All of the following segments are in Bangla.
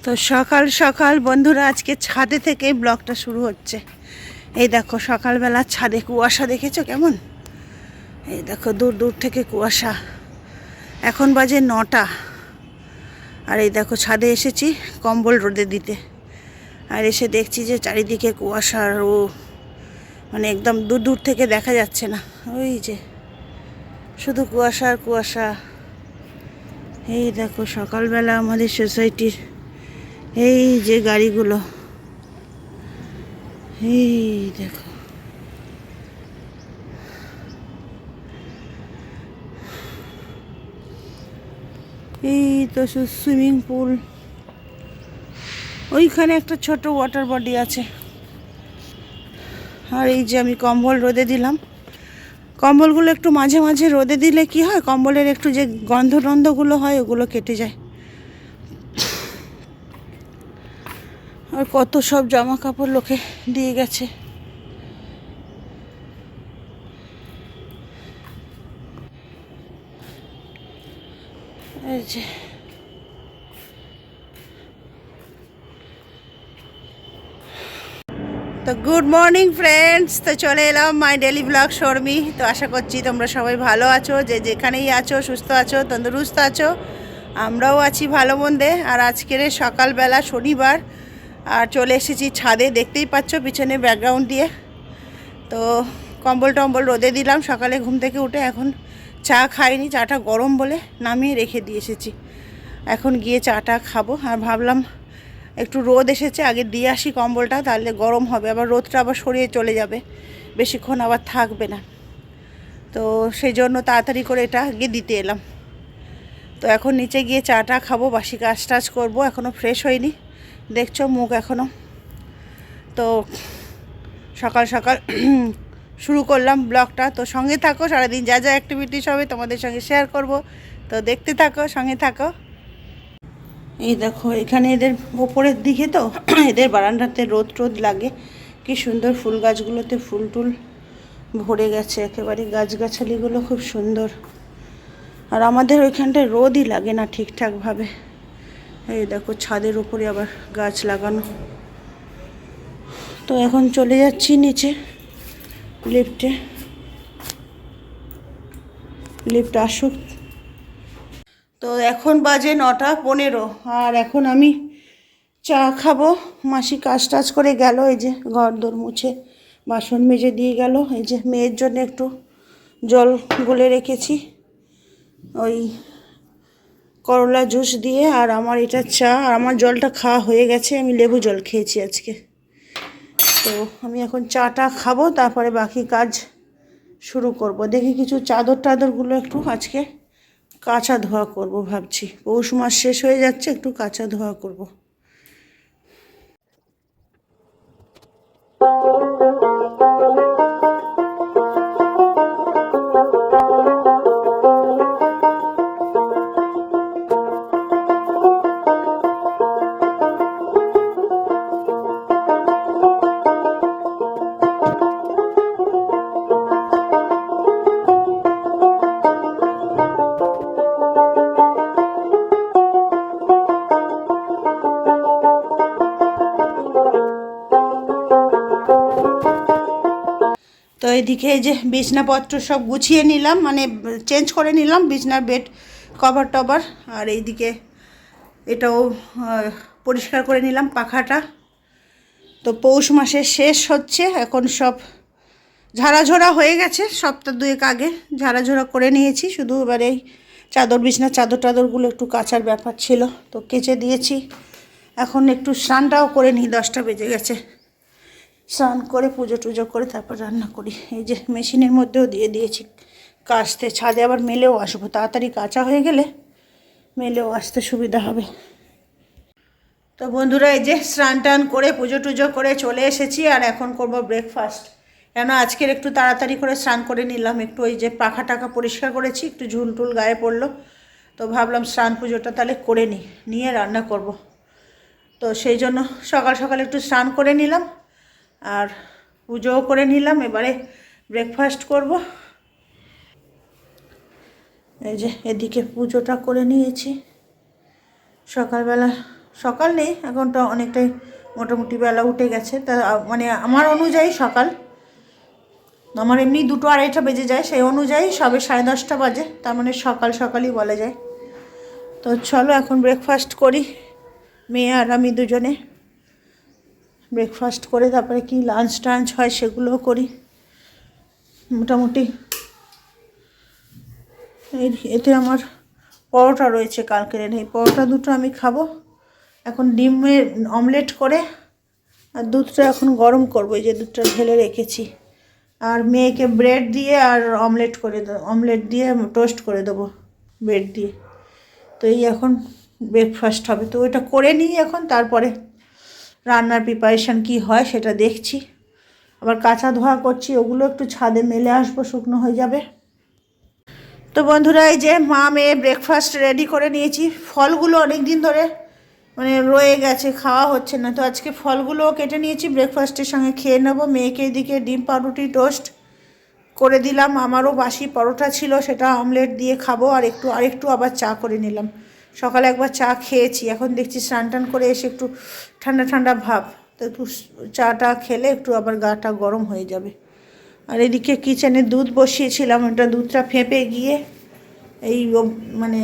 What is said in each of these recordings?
তো সকাল সকাল বন্ধুরা আজকে ছাদে থেকে ব্লগটা শুরু হচ্ছে। এই দেখো সকালবেলা ছাদে কুয়াশা দেখেছো কেমন? এই দেখো দূর দূর থেকে কুয়াশা। এখন বাজে 9টা। আর এই দেখো ছাদে এসেছি কম্বল রোদে দিতে। আর এসে দেখছি যে চারিদিকে কুয়াশা মানে একদম দূর দূর থেকে দেখা যাচ্ছে না, ওই যে শুধু কুয়াশা আর কুয়াশা। এই দেখো সকালবেলা আমাদের সোসাইটির এই যে গাড়িগুলো, এই দেখো এই তো সুইমিং পুল, ওইখানে একটা ছোট ওয়াটার বডি আছে। আর এই যে আমি কম্বল রোদে দিলাম। কম্বলগুলো একটু মাঝে মাঝে রোদে দিলে কি হয়, কম্বলের একটু যে গন্ধগুলো হয় ওগুলো কেটে যায়। আর কত সব জামা কাপড় লোকে দিয়ে গেছে। এই যে তো গুড মর্নিং ফ্রেন্ডস, তো চলে এলাম মাই ডেলি ব্লগ শর্মি। তো আশা করছি তোমরা সবাই ভালো আছো, যে যেখানেই আছো সুস্থ আছো, তন্দুরুস্ত আছো। আমরাও আছি ভালো মন্দে। আর আজকের সকালবেলা শনিবার, আর চলে এসেছি ছাদে, দেখতেই পাচ্ছ পিছনে ব্যাকগ্রাউন্ড দিয়ে। তো কম্বল টম্বল রোদে দিলাম সকালে ঘুম থেকে উঠে। এখন চা খাইনি, চাটা গরম বলে নামিয়ে রেখে দিয়ে এসেছি। এখন গিয়ে চাটা খাবো। আর ভাবলাম একটু রোদ এসেছে, আগে দিয়ে আসি কম্বলটা, তাহলে গরম হবে, আবার রোদটা আবার সরিয়ে চলে যাবে, বেশিক্ষণ আবার থাকবে না। তো সেই জন্য তাড়াতাড়ি করে এটা গিয়ে দিতে এলাম। তো এখন নিচে গিয়ে চাটা খাবো, বাসি কাজ টাজ করবো। এখনও ফ্রেশ হয়নি, দেখছো মুখ এখনও। তো সকাল সকাল শুরু করলাম ব্লগটা। তো সঙ্গে থাকো, সারাদিন যা যা অ্যাক্টিভিটিস হবে তোমাদের সঙ্গে শেয়ার করব। তো দেখতে থাকো, সঙ্গে থাকো। এই দেখো এখানে এদের ওপরের দিকে তো এদের বারান্দাতে রোদ লাগে। কি সুন্দর ফুল গাছগুলোতে ফুল টুল ভরে গেছে একেবারে, গাছগাছালিগুলো খুব সুন্দর। আর আমাদের ওইখানটায় রোদই লাগে না ঠিকঠাকভাবে। এই দেখো ছাদের উপরে আবার গাছ লাগানো। তো এখন চলে যাচ্ছি নিচে লিফটে, লিফট আসুক। তো এখন বাজে 9:15। আর এখন আমি চা খাবো। মাসি কাজ টাজ করে গেল, এই যে ঘর দোর মুছে বাসন মেজে দিয়ে গেল। এই যে মেয়ের জন্য একটু জল গুলে রেখেছি ওই করলা জুস দিয়ে। আর আমার এটা চা, আর আমার জলটা খাওয়া হয়ে গেছে, আমি লেবু জল খেয়েছি আজকে। তো আমি এখন চাটা খাবো, তারপরে বাকি কাজ শুরু করব। দেখি কিছু চাদর টাদরগুলো একটু আজকে কাচা ধোয়া করব ভাবছি। পৌষ মাস শেষ হয়ে যাচ্ছে, একটু কাচা ধোয়া করব। তো এদিকে এই যে বিছনাপত্র সব গুছিয়ে নিলাম, মানে চেঞ্জ করে নিলাম বিছনার বেড কভার টভার। আর এইদিকে এটাও পরিষ্কার করে নিলাম পাখাটা। তো পৌষ মাসের শেষ হচ্ছে, এখন সব ঝাড়াঝোড়া হয়ে গেছে, সপ্তাহ দুয়েক আগে ঝাড়াঝোড়া করে নিয়েছি। শুধু এবার এই চাদর, বিছনার চাদর টাদরগুলো একটু কাচার ব্যাপার ছিল, তো কেচে দিয়েছি। এখন একটু স্নানটাও করে নিই, 10টা বেজে গেছে। স্নান করে পুজো টুজো করে তারপর রান্না করি। এই যে মেশিনের মধ্যেও দিয়ে দিয়েছি কাচতে। ছাদে আবার মেলেও আসবো, তাড়াতাড়ি কাচা হয়ে গেলে মেলেও আসতে সুবিধা হবে। তো বন্ধুরা এই যে স্নান টান করে পুজো টুজো করে চলে এসেছি। আর এখন করব ব্রেকফাস্ট। কেন আজকের একটু তাড়াতাড়ি করে স্নান করে নিলাম, একটু ওই যে পাখা টাকা পরিষ্কার করেছি, একটু ঝুল টুল গায়ে পড়লো। তো ভাবলাম স্নান পুজোটা তাহলে করে নিয়ে রান্না করব। তো সেই জন্য সকাল সকাল একটু স্নান করে নিলাম আর পুজোও করে নিলাম। এবারে ব্রেকফাস্ট করব। এই যে এদিকে পুজোটা করে নিয়েছি। সকালবেলা সকাল নেই, এখন তো অনেকটাই মোটামুটি বেলা উঠে গেছে। তা মানে আমার অনুযায়ী সকাল, আমার এমনি 2টো 2:30 বেজে যায়, সেই অনুযায়ী সবে 10:30 বাজে, তার মানে সকাল সকালই বলা যায়। তো চলো এখন ব্রেকফাস্ট করি, মেয়ে আর আমি দুজনে ব্রেকফাস্ট করে তারপরে কি লাঞ্চ টাঞ্চ হয় সেগুলোও করি। মোটামুটি এতে আমার পরোটা রয়েছে কালকের, এই পরোটা দুটো আমি খাবো। এখন ডিমের অমলেট করে আর দুধটা এখন গরম করবো, এই যে দুধটা ঢেলে রেখেছি। আর মেয়েকে ব্রেড দিয়ে আর অমলেট দিয়ে টোস্ট করে দেবো ব্রেড দিয়ে। তো এই এখন ব্রেকফাস্ট হবে, তো ওইটা করে নিই এখন, তারপরে রান্নার প্রিপারেশান কি হয় সেটা দেখছি। আবার কাঁচা ধোয়া করছি, ওগুলো একটু ছাদে মেলে আসবো, শুকনো হয়ে যাবে। তো বন্ধুরা, এই যে মা মেয়ে ব্রেকফাস্ট রেডি করে নিয়েছি। ফলগুলো অনেক দিন ধরে মানে রয়ে গেছে, খাওয়া হচ্ছে না, তো আজকে ফলগুলোও কেটে নিয়েছি, ব্রেকফাস্টের সঙ্গে খেয়ে নেবো। মেয়েকে এদিকে ডিম পাউরুটি টোস্ট করে দিলাম, আমারও বাসি পরোটা ছিল, সেটা অমলেট দিয়ে খাবো। আরেকটু আবার চা করে নিলাম। সকালে একবার চা খেয়েছি, এখন দেখছি স্নান টান করে এসে একটু ঠান্ডা ঠান্ডা ভাব, তো একটু চাটা খেলে একটু আবার গাটা গরম হয়ে যাবে। আর এদিকে কিচেনে দুধ বসিয়েছিলাম, ওটা দুধটা ফেঁপে গিয়ে এই মানে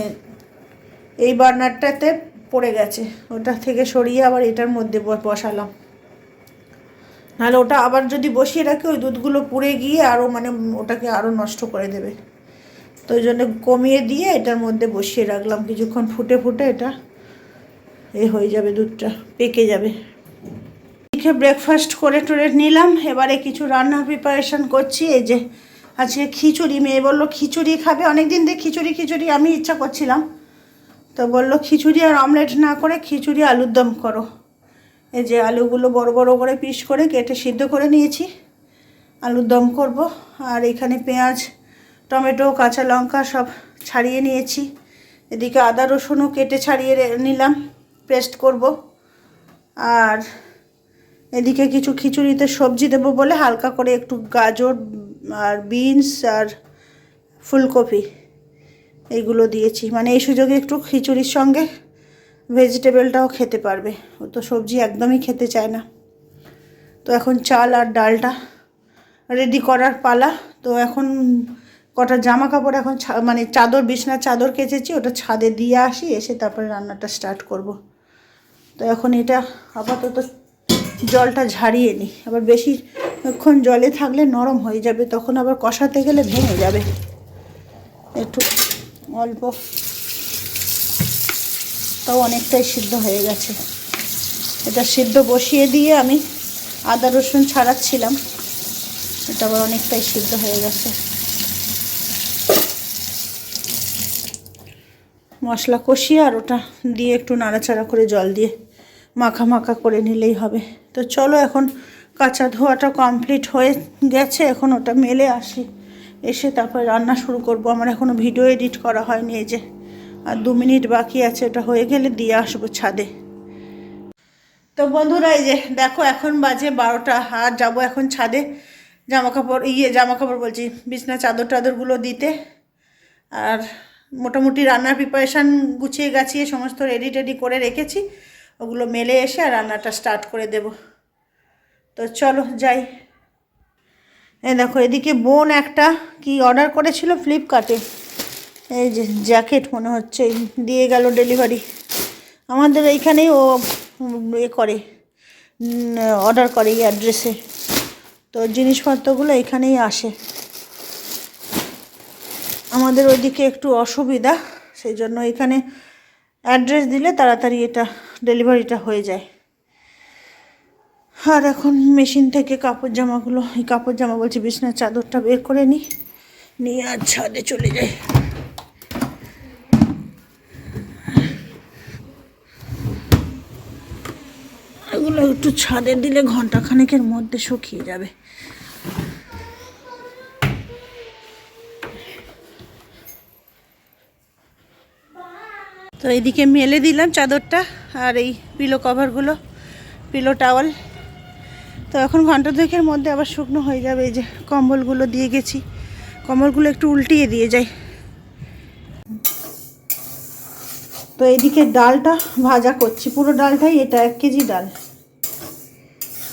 এই বার্নারটাতে পড়ে গেছে, ওটা থেকে সরিয়ে আবার এটার মধ্যে বসালাম। নাহলে ওটা আবার যদি বসিয়ে রাখি ওই দুধগুলো পুড়ে গিয়ে আরও মানে ওটাকে আরও নষ্ট করে দেবে। তো ওই জন্য কমিয়ে দিয়ে এটার মধ্যে বসিয়ে রাখলাম, কিছুক্ষণ ফুটে ফুটে এটা হয়ে যাবে, দুধটা পেকে যাবে। এদিকে ব্রেকফাস্ট করে টরে নিলাম, এবারে কিছু রান্না প্রিপারেশান করছি। এই যে আজকে খিচুড়ি, মেয়ে বললো খিচুড়ি খাবে, অনেক দিন দিয়ে খিচুড়ি আমি ইচ্ছা করছিলাম, তো বললো খিচুড়ি আর অমলেট না করে খিচুড়ি আলুর দম করো। এই যে আলুগুলো বড় বড় করে পিস করে কেটে সিদ্ধ করে নিয়েছি, আলুর দম করব। আর এখানে পেঁয়াজ টমেটো কাঁচা লঙ্কা সব ছাড়িয়ে নিয়েছি, এদিকে আদা রসুনও কেটে ছাড়িয়ে নিলাম, পেস্ট করব। আর এদিকে কিছু খিচুড়িতে সবজি দেবো বলে হালকা করে একটু গাজর আর বিনস আর ফুলকপি এইগুলো দিয়েছি, মানে এই সুযোগে একটু খিচুড়ির সঙ্গে ভেজিটেবলটাও খেতে পারবে, ও তো সবজি একদমই খেতে চায় না। তো এখন চাল আর ডালটা রেডি করার পালা। তো এখন কটা জামা কাপড় এখন মানে চাদর, বিছনার চাদর কেচেছি, ওটা ছাদে দিয়ে আসি, এসে তারপরে রান্নাটা স্টার্ট করব। তো এখন এটা আপাতত জলটা ঝারিয়ে নিই, আবার বেশিক্ষণ জলে থাকলে নরম হয়ে যাবে, তখন আবার কষাতে গেলে ভেঙে যাবে। একটু অল্প, তাও অনেকটাই সিদ্ধ হয়ে গেছে। এটা সিদ্ধ বসিয়ে দিয়ে আমি আদা রসুন ছাড়াচ্ছিলাম, এটা আবার অনেকটাই সিদ্ধ হয়ে গেছে। মশলা কষিয়ে আর ওটা দিয়ে একটু নাড়াচাড়া করে জল দিয়ে মাখা মাখা করে নিলেই হবে। তো চলো, এখন কাঁচা ধোয়াটা কমপ্লিট হয়ে গেছে, এখন ওটা মেলে আসি, এসে তারপরে রান্না শুরু করব। আমার এখনও ভিডিও এডিট করা হয়নি, এই যে আর 2 মিনিট বাকি আছে, ওটা হয়ে গেলে দিয়ে আসবো ছাদে। তো বন্ধুরা, এই যে দেখো এখন বাজে 12টা, আর যাবো এখন ছাদে জামা কাপড় বলছি, বিছনা চাদর টাদরগুলো দিতে। আর মোটামুটি রান্নার প্রিপারেশান গুছিয়ে গাছিয়ে সমস্ত রেডি করে রেখেছি, ওগুলো মেলে এসে আর রান্নাটা স্টার্ট করে দেব। তো চলো যাই। এই দেখো, এদিকে বোন একটা কি অর্ডার করেছিল ফ্লিপকার্টে, এই যে জ্যাকেট মনে হচ্ছে, দিয়ে গেল ডেলিভারি। আমাদের এইখানেই ও অর্ডার করে এই অ্যাড্রেসে, তো জিনিসপত্রগুলো এখানেই আসে। আমাদের ওইদিকে একটু অসুবিধা, সেই জন্য এখানে অ্যাড্রেস দিলে তাড়াতাড়ি এটা ডেলিভারিটা হয়ে যায়। আর এখন মেশিন থেকে কাপড় জামা বলছি, বিছনার চাদরটা বের করে নিয়ে আর ছাদে চলে যাই। এগুলো একটু ছাদে দিলে ঘন্টাখানেকের মধ্যে শুকিয়ে যাবে। তো এইদিকে মেলে দিলাম চাদরটা আর এই পিলো কভারগুলো, পিলো টাওয়াল। তো এখন ঘন্টা 2-এর মধ্যে আবার শুকনো হয়ে যাবে। এই যে কম্বলগুলো দিয়ে গেছি, কম্বলগুলো একটু উল্টিয়ে দিয়ে যাই। তো এইদিকে ডালটা ভাজা করছি, পুরো ডালটাই, এটা 1 কেজি ডাল,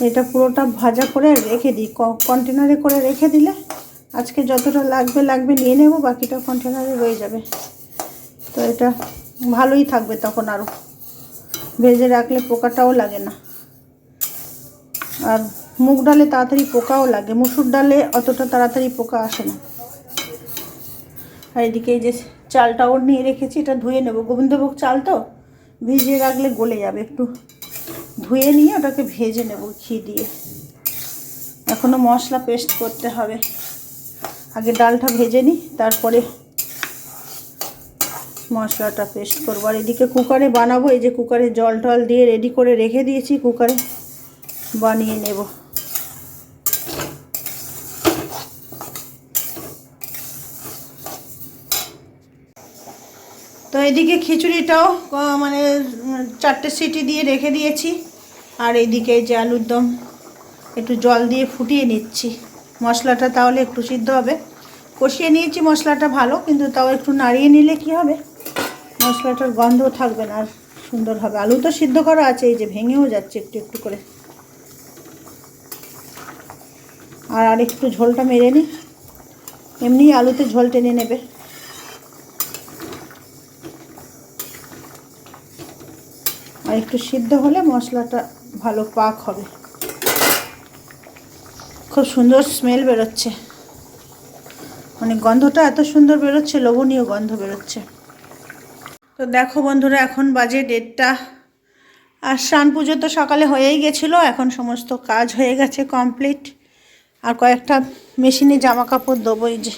এটা পুরোটা ভাজা করে রেখে দিই, কন্টেনারে করে রেখে দিলে আজকে যতটা লাগবে নিয়ে নেব, বাকিটা কন্টেনারে রয়ে যাবে। তো এটা ভালোই থাকবে তখন, আরও ভেজে রাখলে পোকাটাও লাগে না। আর মুগ ডালে তাড়াতাড়ি পোকাও লাগে, মসুর ডালে অতটা তাড়াতাড়ি পোকা আসে না। আর এদিকে এই যে চালটাও নিয়ে রেখেছি, এটা ধুয়ে নেব, গোবিন্দভোগ চাল তো ভিজিয়ে রাখলে গলে যাবে, একটু ধুয়ে নিয়ে ওটাকে ভেজে নেব ঘি দিয়ে। এখনও মশলা পেস্ট করতে হবে, আগে ডালটা ভেজে নিই, তারপরে মশলাটা পেস্ট করবো। আর এদিকে কুকারে বানাবো, এই যে কুকারে জল টল দিয়ে রেডি করে রেখে দিয়েছি, কুকারে বানিয়ে নেব। তো এদিকে খিচুড়িটাও মানে 4টে সিটি দিয়ে রেখে দিয়েছি। আর এইদিকে যে আলুর দম একটু জল দিয়ে ফুটিয়ে নিচ্ছি, মশলাটা তাহলে একটু সিদ্ধ হবে। কষিয়ে নিয়েছি মশলাটা ভালো, কিন্তু তাও একটু নাড়িয়ে নিলে কি হবে, মশলাটার গন্ধ থাকবে না, আর সুন্দর হবে। আলু তো সিদ্ধ করা আছে, এই যে ভেঙেও যাচ্ছে একটু একটু করে। আর একটু ঝোলটা মেরে নিই, এমনি আলুতে ঝোল টেনে নেবে। আর একটু সিদ্ধ হলে মশলাটা ভালো পাক হবে। খুব সুন্দর স্মেল বেরোচ্ছে, মানে গন্ধটা এত সুন্দর বেরোচ্ছে, লোভনীয় গন্ধ বেরোচ্ছে। তো দেখো বন্ধুরা, এখন বাজে 1:30, আর স্নান পুজো তো সকালে হয়েই গেছিলো, এখন সমস্ত কাজ হয়ে গেছে কমপ্লিট। আর কয়েকটা মেশিনে জামা কাপড় দেবো, এই যে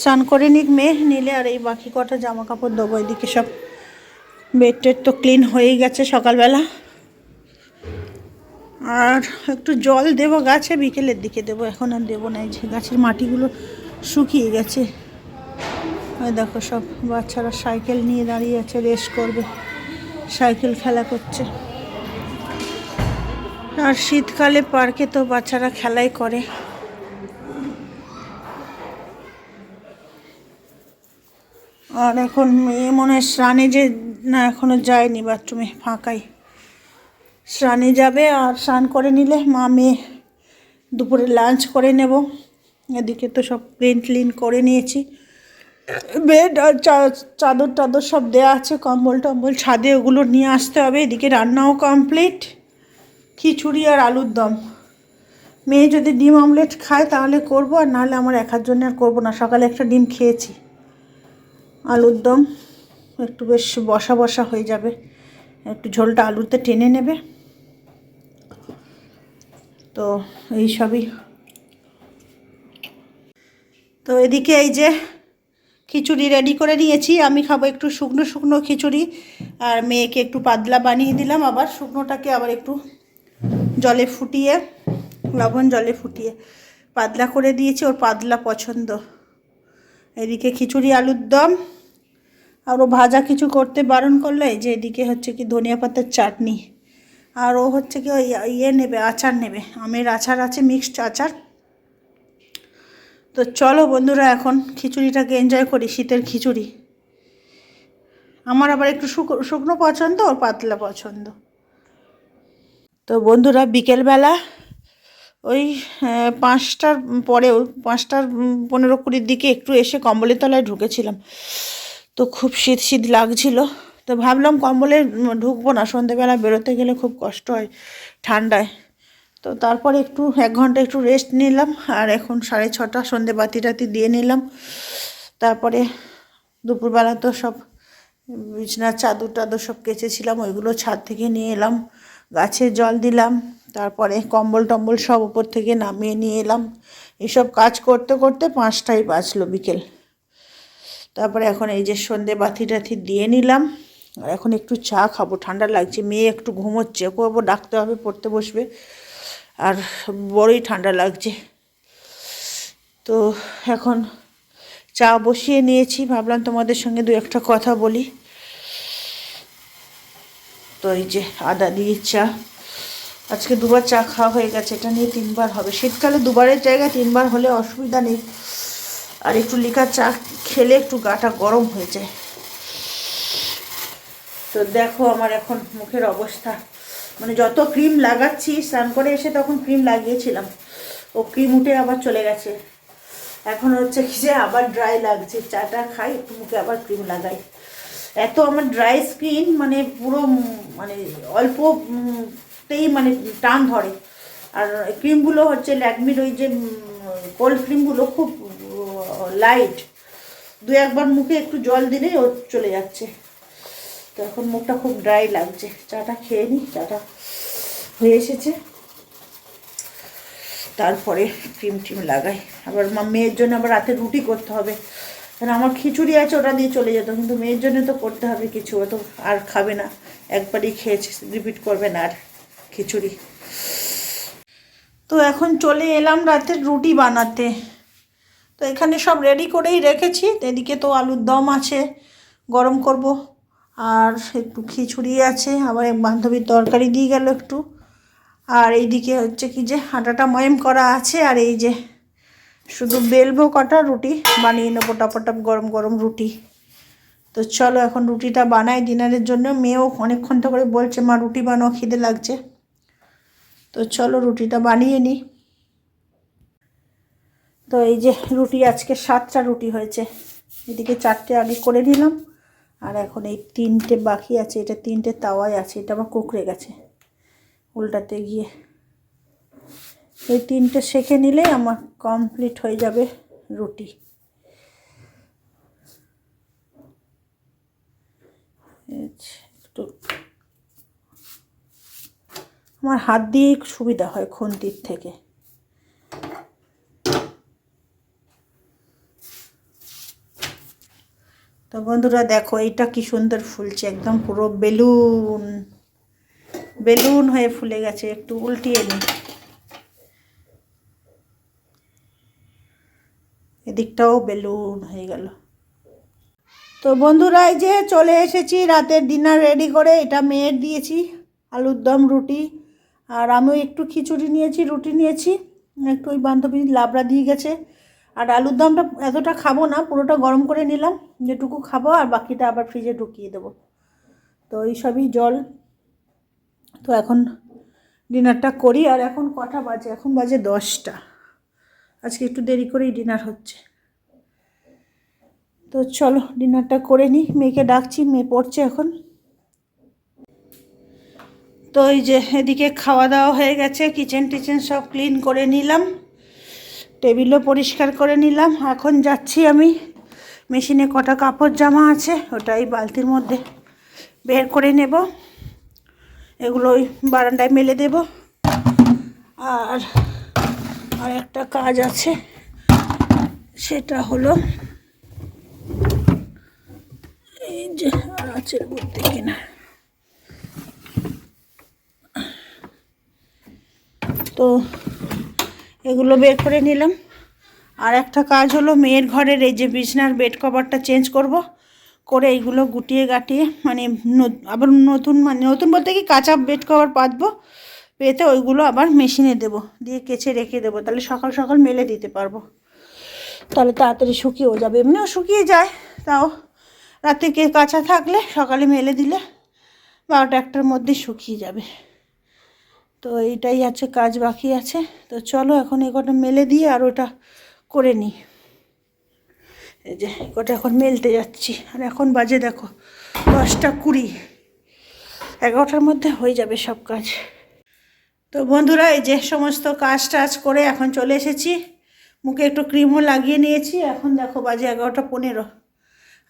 স্নান করে নিক মেয়ে, নিলে আর এই বাকি কটা জামা কাপড় দেবো। এদিকে সব বেড টেড তো ক্লিন হয়েই গেছে সকালবেলা। আর একটু জল দেবো গাছে, বিকেলের দিকে দেবো, এখন আর দেবো না। এই যে গাছের মাটিগুলো শুকিয়ে গেছে। ওই দেখো সব বাচ্চারা সাইকেল নিয়ে দাঁড়িয়ে আছে, রেস করবে, সাইকেল খেলা করছে। আর শীতকালে পার্কে তো বাচ্চারা খেলাই করে। আর এখন মেয়ে মনে হয় স্নানে, যে না এখনও যায়নি, বাথরুমে ফাঁকাই, স্নানে যাবে। আর স্নান করে নিলে মা মেয়ে দুপুরে লাঞ্চ করে নেব। এদিকে তো সব ক্লিন করে নিয়েছি, বেড আর চাদর টাদর সব দেওয়া আছে, কম্বল টম্বল ছাদে, ওগুলো নিয়ে আসতে হবে। এদিকে রান্নাও কমপ্লিট, খিচুড়ি আর আলুর দম। মেয়ে যদি ডিম অমলেট খায় তাহলে করবো, আর নাহলে আমার একার জন্য আর করবো না। সকালে একটা ডিম খেয়েছি। আলুর দম একটু বেশ বসা বসা হয়ে যাবে, একটু ঝোলটা আলুতে টেনে নেবে। তো এই সবই। তো এদিকে এই যে খিচুড়ি রেডি করে নিয়েছি, আমি খাবো একটু শুকনো শুকনো খিচুড়ি, আর মেয়েকে একটু পাতলা বানিয়ে দিলাম। আবার শুকনোটাকে আবার একটু জলে ফুটিয়ে, লবণ জলে ফুটিয়ে পাতলা করে দিয়েছি, ওর পাতলা পছন্দ। এদিকে খিচুড়ি আলুর দম, আর ও ভাজা কিছু করতে বারণ করলো। এই যে এদিকে হচ্ছে কি ধনিয়া পাতার চাটনি, আর ও হচ্ছে কি ওই নেবে, আচার নেবে, আমের আচার আছে, মিক্সড আচার। তো চলো বন্ধুরা, এখন খিচুড়িটাকে এনজয় করি, শীতের খিচুড়ি। আমার আবার একটু শুকনো পছন্দ, ওর পাতলা পছন্দ। তো বন্ধুরা, বিকেলবেলা ওই 5টার পরেও, 5টার 15-20 দিকে একটু এসে কম্বলের তলায় ঢুকেছিলাম। তো খুব শীত শীত লাগছিল, তো ভাবলাম কম্বলে ঢুকবো না, সন্ধ্যেবেলা বেরোতে গেলে খুব কষ্ট হয় ঠান্ডায়। তো তারপরে একটু 1 ঘন্টা একটু রেস্ট নিলাম। আর এখন 6:30, সন্ধ্যে বাতি টাতি দিয়ে নিলাম। তারপরে দুপুরবেলা তো সব বিছনার চাদর টাদর সব কেচেছিলাম, ওইগুলো ছাদ থেকে নিয়ে এলাম, গাছে জল দিলাম। তারপরে কম্বল টম্বল সব উপর থেকে নামিয়ে নিয়ে এলাম। এসব কাজ করতে করতে 5টাই বাজলো বিকেল। তারপরে এখন এই যে সন্ধ্যে বাতি টাতি দিয়ে নিলাম, আর এখন একটু চা খাবো, ঠান্ডা লাগছে। মেয়ে একটু ঘুমোচ্ছে, ওকে ডাকতে হবে, পড়তে বসবে, আর বড়ই ঠান্ডা লাগছে। তো এখন চা বসিয়ে নিয়েছি, ভাবলাম তোমাদের সঙ্গে 2-1টা কথা বলি। তো এই যে আদা দিয়ে চা, আজকে 2বার চা খাওয়া হয়ে গেছে, এটা নিয়ে 3বার হবে। শীতকালে 2বারের জায়গায় 3বার হলে অসুবিধা নেই। আর একটু লিকার চা খেলে একটু গাটা গরম হয়ে যায়। তো দেখো আমার এখন মুখের অবস্থা, মানে যত ক্রিম লাগাচ্ছি, স্নান করে এসে তখন ক্রিম লাগিয়েছিলাম, ও ক্রিম উঠে আবার চলে গেছে। এখন হচ্ছে কি যে আবার ড্রাই লাগছে, চাটা খাই একটু মুখে আবার ক্রিম লাগাই। এত আমার ড্রাই স্কিন, মানে পুরো মানে অল্পতেই মানে টান ধরে। আর ক্রিমগুলো হচ্ছে ল্যাকমির ওই যে কোল্ড ক্রিমগুলো খুব লাইট, দু একবার মুখে একটু জল দিলেই ও চলে যাচ্ছে। তো এখন মুখটা খুব ড্রাই লাগছে। চাটা খেয়ে নিই, চাটা হয়ে এসেছে, তারপরে ক্রিম টিম লাগাই। আবার মেয়ের জন্য আবার রাতে রুটি করতে হবে, কারণ আমার খিচুড়ি আছে ওটা দিয়ে চলে যেত, কিন্তু মেয়ের জন্য তো করতে হবে কিছু, ও তো আর খাবে না, একবারই খেয়েছে, রিপিট করবে না আর খিচুড়ি। তো এখন চলে এলাম রাতের রুটি বানাতে। তো এখানে সব রেডি করেই রেখেছি, এদিকে তো আলুর দম আছে, গরম করব, আর একটু খিচুড়ি আছে, আবার এক বান্ধবীর তরকারি দিয়ে গেল একটু, আর এইদিকে হচ্ছে কি যে আটাটা ময়ম করা আছে, আর এই যে শুধু বেলবো কটা, রুটি বানিয়ে নেবো টপাটপ গরম গরম রুটি। তো চলো এখন রুটিটা বানাই ডিনারের জন্য। মেয়েও অনেকক্ষণ তো করে বলছে মা রুটি বানাও, খিদে লাগছে। তো চলো রুটিটা বানিয়ে নিই। তো এই যে রুটি আজকে 7টা রুটি হয়েছে, এদিকে 4টে আগে করে নিলাম, আর এখন এই 3টে বাকি আছে। এটা 3টে তাওয়াই আছে, এটা আমার কুকড়ে গেছে উল্টাতে গিয়ে। এই 3টে সেঁকে নিলেই আমার কমপ্লিট হয়ে যাবে রুটি। একটু আমার হাত দিয়েই সুবিধা হয় খুন্তির থেকে। তো বন্ধুরা দেখো এইটা কি সুন্দর ফুলছে, একদম পুরো বেলুন বেলুন হয়ে ফুলে গেছে। একটু উল্টিয়ে নিই, এদিকটাও বেলুন হয়ে গেল। তো বন্ধুরা এই যে চলে এসেছি রাতের ডিনার রেডি করে। এটা মেয়ের দিয়েছি আলুর দম রুটি, আর আমিও একটু খিচুড়ি নিয়েছি, রুটি নিয়েছি, একটু ওই বান্ধবী লাবড়া দিয়ে গেছে। আর আলুর দমটা এতটা খাবো না, পুরোটা গরম করে নিলাম, যেটুকু খাবো আর বাকিটা আবার ফ্রিজে ঢুকিয়ে দেবো। তো এই সবই জল। তো এখন ডিনারটা করি। আর এখন কটা বাজে? এখন বাজে 10টা। আজকে একটু দেরি করেই ডিনার হচ্ছে। তো চলো ডিনারটা করে নিই, মেয়েকে ডাকছি, মেয়ে পড়ছে এখন। তো এই যে এদিকে খাওয়া দাওয়া হয়ে গেছে, কিচেন টিচেন সব ক্লিন করে নিলাম, টেবিলও পরিষ্কার করে নিলাম। এখন যাচ্ছি আমি মেশিনে কটা কাপড় জামা আছে ওটাই বালতির মধ্যে বের করে নেব, এগুলো ওই বারান্দায় মেলে দেব। আর আর একটা কাজ আছে, সেটা হলো এই যে আছে মধ্যে কিনা, তো এগুলো বের করে নিলাম। আর একটা কাজ হলো মেয়ের ঘরের এই যে বিছনার বেড কভারটা চেঞ্জ করব, করে এইগুলো গুটিয়ে গাটিয়ে মানে আবার নতুন, মানে নতুন বলতে কি কাঁচা বেড কভার পাতবো, পেতে ওইগুলো আবার মেশিনে দেব, দিয়ে কেচে রেখে দেবো, তাহলে সকাল সকাল মেলে দিতে পারবো, তাহলে তাড়াতাড়ি শুকিয়েও যাবে। এমনিও শুকিয়ে যায়, তাও রাতে কাঁচা থাকলে সকালে মেলে দিলে 12টা-1টার মধ্যে শুকিয়ে যাবে। তো এইটাই আছে কাজ বাকি আছে। তো চলো এখন এই কটা মেলে দিয়ে আর ওটা করে নিই। এই যে কটা এখন মেলতে যাচ্ছি, আর এখন বাজে দেখো 10টা 20, 11টার মধ্যে হয়ে যাবে সব কাজ। তো বন্ধুরা এই যে সমস্ত কাজ টাজ করে এখন চলে এসেছি, মুখে একটু ক্রিমও লাগিয়ে নিয়েছি। এখন দেখো বাজে 11টা 15।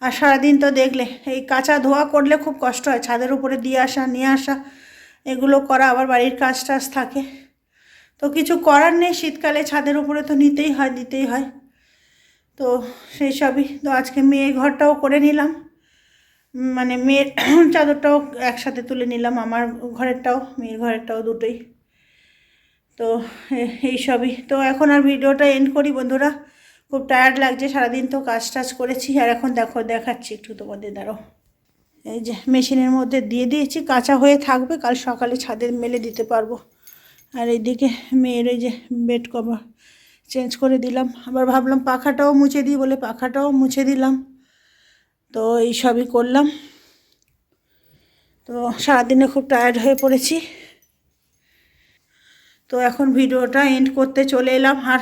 আর সারাদিন তো দেখলে এই কাঁচা ধোয়া করলে খুব কষ্ট হয়, ছাদের উপরে দিয়ে আসা নিয়ে আসা এগুলো করা, আবার বাড়ির কাজ টাজ থাকে, তো কিছু করার নেই, শীতকালে ছাদের উপরে তো নিতেই হয়, দিতেই হয়। তো সেই সবই। তো আজকে মেয়ের ঘরটাও করে নিলাম, মানে মেয়ের চাদরটাও একসাথে তুলে নিলাম, আমার ঘরেরটাও মেয়ের ঘরেরটাও দুটোই। তো এই সবই। তো এখন আর ভিডিওটা এন্ড করি বন্ধুরা, খুব টায়ার্ড লাগছে, সারাদিন তো কাজ টাজ করেছি। আর এখন দেখো দেখাচ্ছি একটু তোমাদের, দাঁড়াও। এই যে মেশিনের মধ্যে দিয়ে দিয়েছি, কাঁচা হয়ে থাকবে, কাল সকালে ছাদে মেলে দিতে পারবো। আর এইদিকে মেয়ের এই যে বেড কভার চেঞ্জ করে দিলাম, আবার ভাবলাম পাখাটাও মুছে দিই বলে পাখাটাও মুছে দিলাম। তো এই সবই করলাম। তো সারাদিনে খুব টায়ার্ড হয়ে পড়েছি। তো এখন ভিডিওটা এন্ড করতে চলে এলাম, আর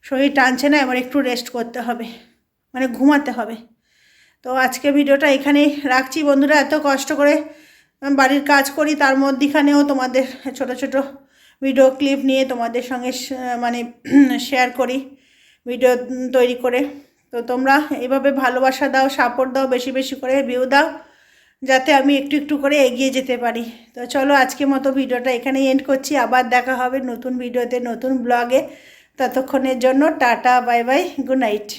শরীর টানছে না, এবার একটু রেস্ট করতে হবে, মানে ঘুমাতে হবে। তো আজকে ভিডিওটা এখানেই রাখছি বন্ধুরা। এত কষ্ট করে বাড়ির কাজ করি, তার মধ্যেখানেও তোমাদের ছোট ছোট ভিডিও ক্লিপ নিয়ে তোমাদের সঙ্গে মানে শেয়ার করি, ভিডিও তৈরি করে। তো তোমরা এইভাবে ভালোবাসা দাও, সাপোর্ট দাও, বেশি বেশি করে ভিউ দাও, যাতে আমি একটু একটু করে এগিয়ে যেতে পারি। তো চলো আজকের মতো ভিডিওটা এখানেই এন্ড করছি। আবার দেখা হবে নতুন ভিডিওতে, নতুন ব্লগে। ততক্ষণের জন্য tata, bye bye, good night.